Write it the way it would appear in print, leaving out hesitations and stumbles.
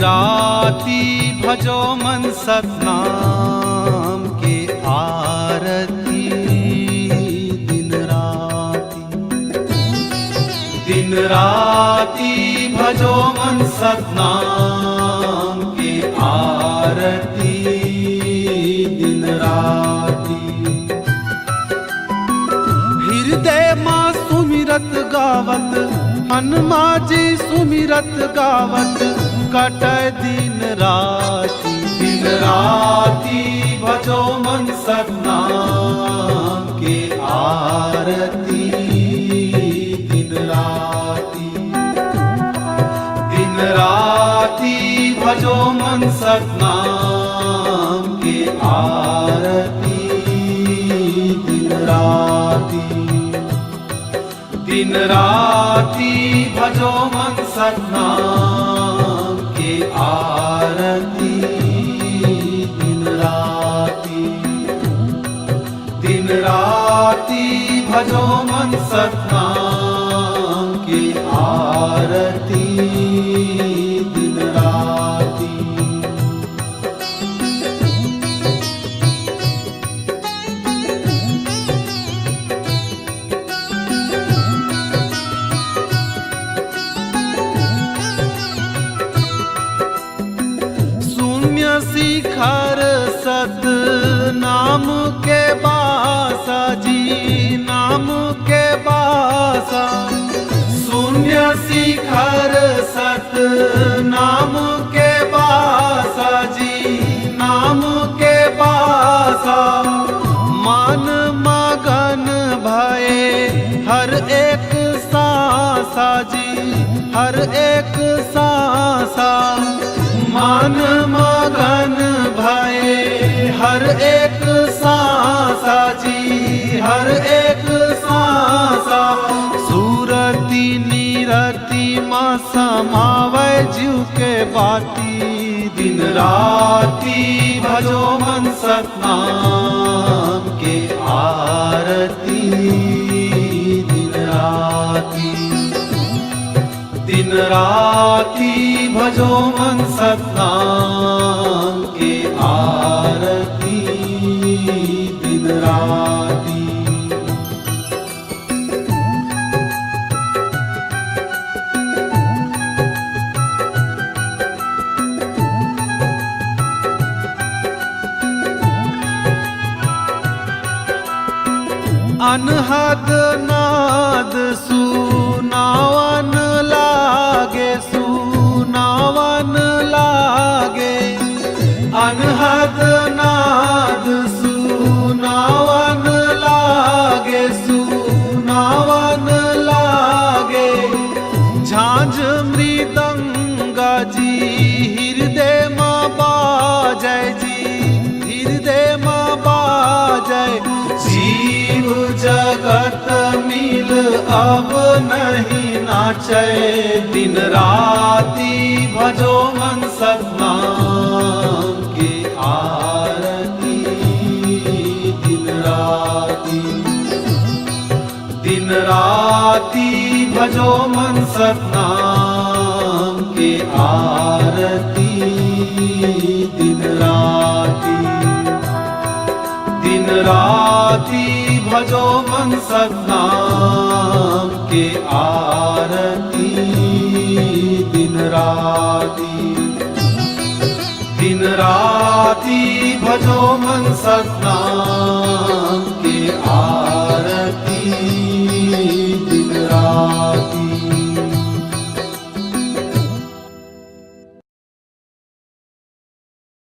राती भजो मन सतनाम के आरती। दिन राती भजो मन सतनाम के आरती। दिन राती हृदय माँ सुमिरत गावत, मन माझी सुमिरत गावत, कटय दिन राती। दिन राती भजो मन सतनाम के आरती। दिन राती भजो मन सतनाम के आरती। दिन राती भजो मन सतनाम के आरती। दिन राती भजो मन सतनाम के आरती। दिन राती शिखर सत नाम के बासा जी, नाम के बासा। शून्य शिखर सत नाम के बासा जी, नाम के बासा। मन मगन भये हर एक सांसा जी, हर एक सांसा। मन मगन भये हर एक सांसा जी, हर एक सांसा। सूरती नीरति माँ समावै जीव के बाती। दिन राती भजो मन सतनाम के आरती। दिन राती भजो मन सतनाम के आरती। दिन राती अनहद नाद सुनावन लागे, सुनावन लागे। अनहद नाद सुनावन लागे, सुनावन लागे। झांझ मृदंग जी हृदय माँ बाजय जी, हृदय माँ बाजय। जीव जगत मिल अब नहीं नाचै। दिन राती भजो मन सतनाम के आरती। दिन राती भजो मन सतनाम के आरती। दिन राती भजो मन सतनाम के आरती। दिन राती भजो मन सतनाम